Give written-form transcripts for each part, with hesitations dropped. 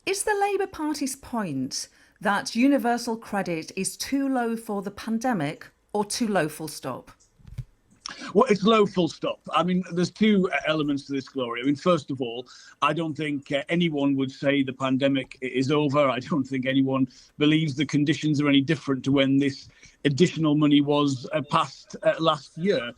Is the Labour Party's point that universal credit is too low for the pandemic or too low full stop? Well, it's low, full stop. I mean, there's two elements to this, Gloria. I mean, first of all, I don't think anyone would say the pandemic is over. I don't think anyone believes the conditions are any different to when this additional money was passed last year.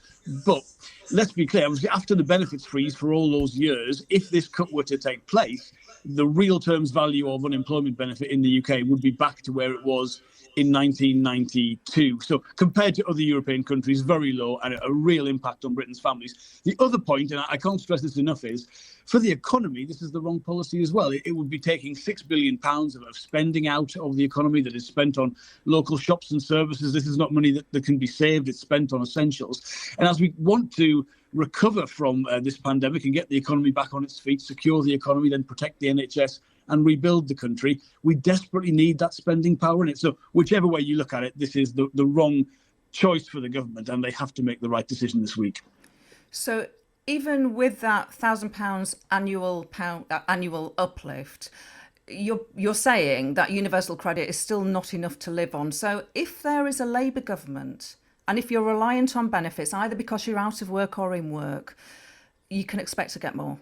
But let's be clear, obviously, after the benefits freeze for all those years, if this cut were to take place, the real terms value of unemployment benefit in the UK would be back to where it was in 1992. So compared to other European countries, very low and a real impact on Britain's families. The other point, and I can't stress this enough, is for the economy, this is the wrong policy as well. It would be taking £6 billion of spending out of the economy that is spent on local shops and services. This is not money that can be saved. It's spent on essentials. And as we want to recover from this pandemic and get the economy back on its feet, secure the economy, then protect the NHS and rebuild the country, we desperately need that spending power in it. So whichever way you look at it, this is the wrong choice for the government, and they have to make the right decision this week. So even with that £1,000 annual uplift, you're saying that universal credit is still not enough to live on. So if there is a Labour government, and if you're reliant on benefits, either because you're out of work or in work, you can expect to get more.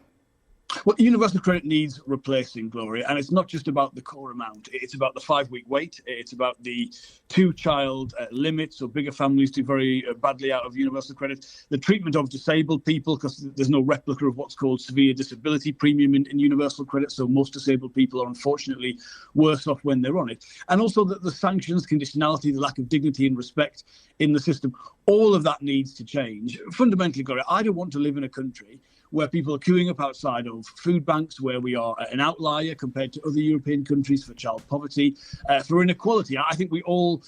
Well, universal credit needs replacing, Gloria, and it's not just about the core amount. It's about the 5-week wait. It's about the 2-child limit, so bigger families do very badly out of universal credit. The treatment of disabled people, because there's no replica of what's called severe disability premium in universal credit, so most disabled people are unfortunately worse off when they're on it. And also the sanctions, conditionality, the lack of dignity and respect in the system, all of that needs to change. Fundamentally, Gloria, I don't want to live in a country where people are queuing up outside of food banks, where we are an outlier compared to other European countries for child poverty, for inequality. I think we all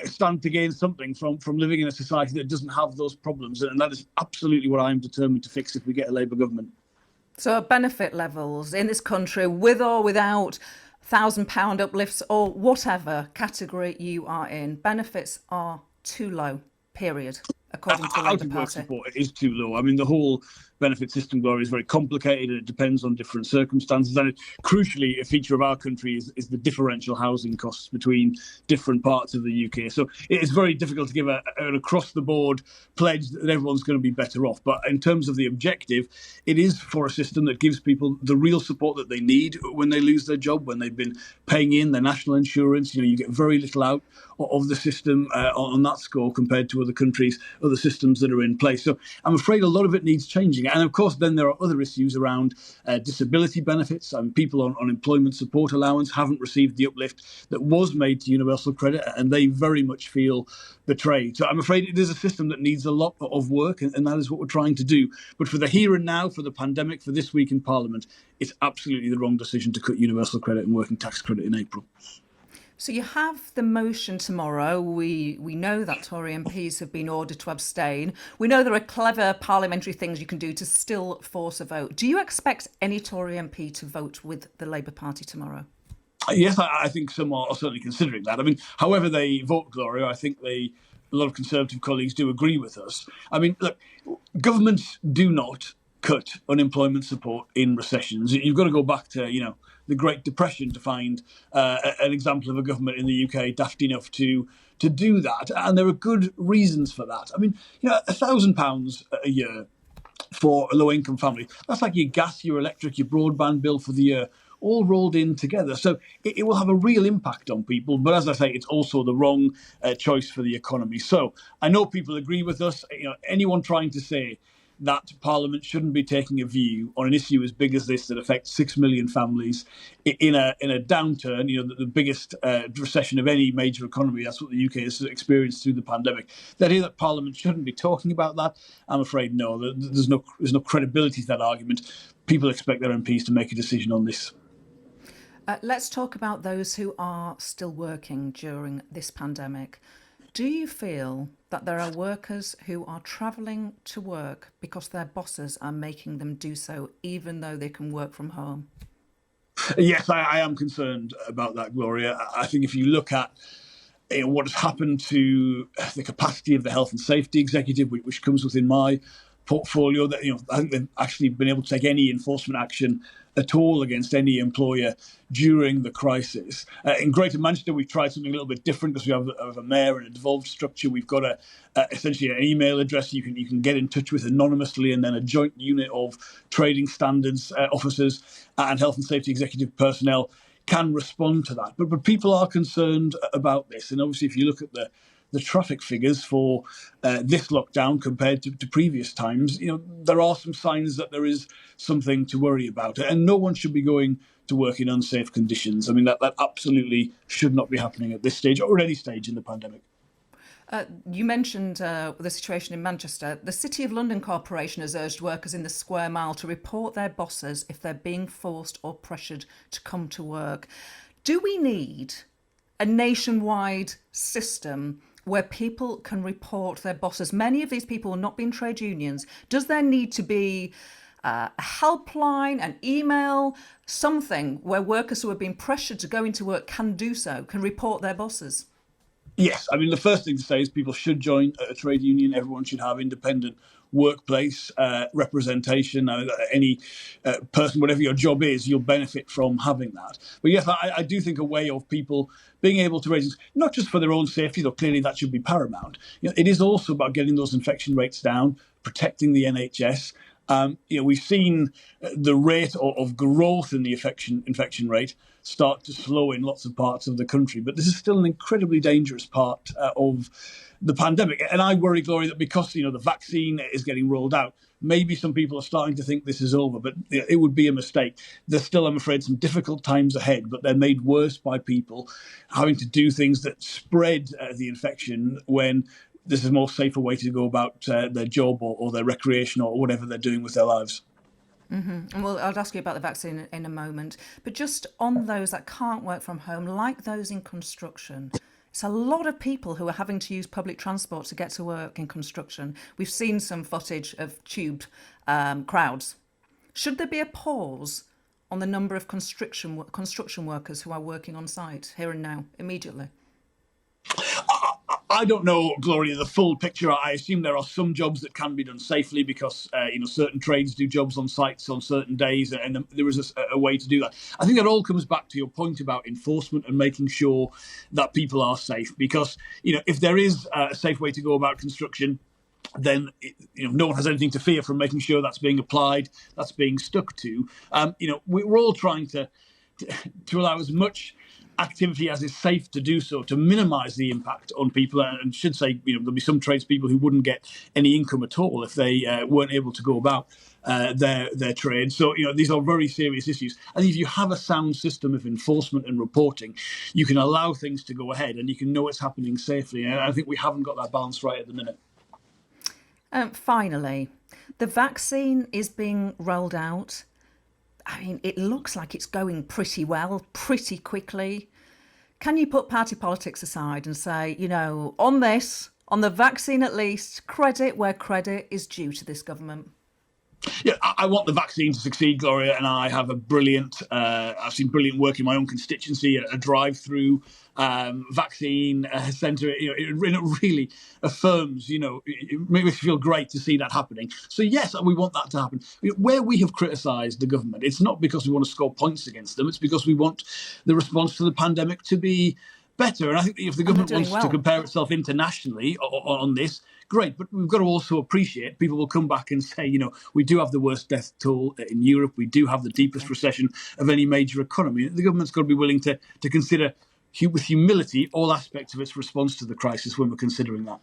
stand to gain something from living in a society that doesn't have those problems. And that is absolutely what I am determined to fix if we get a Labour government. So benefit levels in this country, with or without £1,000 uplifts or whatever category you are in, benefits are too low, period, according to the Labour Out-of-work Party. support is too low. I mean, the whole benefit system, Gloria, is very complicated and it depends on different circumstances. And crucially, a feature of our country is the differential housing costs between different parts of the UK. So it is very difficult to give an across-the-board pledge that everyone's going to be better off. But in terms of the objective, it is for a system that gives people the real support that they need when they lose their job, when they've been paying in their national insurance. You know, you get very little out of the system on that score compared to other countries, other systems that are in place. So I'm afraid a lot of it needs changing. And of course, then there are other issues around disability benefits. People on unemployment support allowance haven't received the uplift that was made to universal credit, and they very much feel betrayed. So I'm afraid it is a system that needs a lot of work, and that is what we're trying to do. But for the here and now, for the pandemic, for this week in Parliament, it's absolutely the wrong decision to cut universal credit and working tax credit in April. So you have the motion tomorrow. We know that Tory MPs have been ordered to abstain. We know there are clever parliamentary things you can do to still force a vote. Do you expect any Tory MP to vote with the Labour Party tomorrow? Yes, I think some are certainly considering that. I mean, however they vote, Gloria, I think a lot of Conservative colleagues do agree with us. I mean, look, governments do not cut unemployment support in recessions. You've got to go back to, the Great Depression to find an example of a government in the UK daft enough to do that. And there are good reasons for that. I mean, £1,000 a year for a low-income family, that's like your gas, your electric, your broadband bill for the year, all rolled in together. So it will have a real impact on people. But as I say, it's also the wrong choice for the economy. So I know people agree with us. Anyone trying to say that Parliament shouldn't be taking a view on an issue as big as this that affects 6 million families in a downturn, the biggest recession of any major economy. That's what the UK has experienced through the pandemic. The idea that Parliament shouldn't be talking about that, I'm afraid no. There's no credibility to that argument. People expect their MPs to make a decision on this. Let's talk about those who are still working during this pandemic. Do you feel that there are workers who are travelling to work because their bosses are making them do so, even though they can work from home? Yes, I am concerned about that, Gloria. I think if you look at what has happened to the capacity of the Health and Safety Executive, which comes within my portfolio that, I think they've actually been able to take any enforcement action at all against any employer during the crisis. In Greater Manchester, we've tried something a little bit different because we have a mayor and a devolved structure. We've got essentially an email address you can get in touch with anonymously, and then a joint unit of trading standards officers and health and safety executive personnel can respond to that. But people are concerned about this. And obviously, if you look at the traffic figures for this lockdown compared to previous times, there are some signs that there is something to worry about. And no one should be going to work in unsafe conditions. I mean, that absolutely should not be happening at this stage or at any stage in the pandemic. You mentioned the situation in Manchester. The City of London Corporation has urged workers in the square mile to report their bosses if they're being forced or pressured to come to work. Do we need a nationwide system where people can report their bosses? Many of these people will not be in trade unions. Does there need to be a helpline, an email, something where workers who are being pressured to go into work can do so, can report their bosses? Yes, I mean, the first thing to say is people should join a trade union. Everyone should have independent workplace representation. Any person, whatever your job is, you'll benefit from having that. But yes, I do think a way of people being able to raise, not just for their own safety, though clearly that should be paramount. It is also about getting those infection rates down, protecting the NHS. We've seen the rate of growth in the infection rate start to slow in lots of parts of the country, but this is still an incredibly dangerous part of the pandemic. And I worry, Gloria, that because the vaccine is getting rolled out, maybe some people are starting to think this is over, but it would be a mistake. There's still, I'm afraid, some difficult times ahead, but they're made worse by people having to do things that spread the infection when this is a more safer way to go about their job or their recreation or whatever they're doing with their lives. Mm-hmm. And I'll ask you about the vaccine in a moment. But just on those that can't work from home, like those in construction, it's a lot of people who are having to use public transport to get to work in construction. We've seen some footage of tube crowds. Should there be a pause on the number of construction workers who are working on site here and now, immediately? I don't know, Gloria, the full picture. I assume there are some jobs that can be done safely because, certain trades do jobs on sites on certain days, and there is a way to do that. I think that all comes back to your point about enforcement and making sure that people are safe. Because, if there is a safe way to go about construction, then no one has anything to fear from making sure that's being applied, that's being stuck to. We're all trying to allow as much activity as is safe to do so, to minimise the impact on people. And should say, there'll be some tradespeople who wouldn't get any income at all if they weren't able to go about their trade. So, these are very serious issues. I think if you have a sound system of enforcement and reporting, you can allow things to go ahead and you can know it's happening safely. And I think we haven't got that balance right at the minute. Finally, the vaccine is being rolled out. I mean, it looks like it's going pretty well, pretty quickly. Can you put party politics aside and say, on the vaccine at least, credit where credit is due to this government? Yeah, I want the vaccine to succeed, Gloria, and I have I've seen brilliant work in my own constituency, a drive-through vaccine centre. It really affirms, it makes me feel great to see that happening. So yes, we want that to happen. Where we have criticised the government, it's not because we want to score points against them, it's because we want the response to the pandemic to be better. And I think if the government wants to compare itself internationally on this, great. But we've got to also appreciate people will come back and say, we do have the worst death toll in Europe. We do have the deepest recession of any major economy. The government's got to be willing to consider with humility all aspects of its response to the crisis when we're considering that.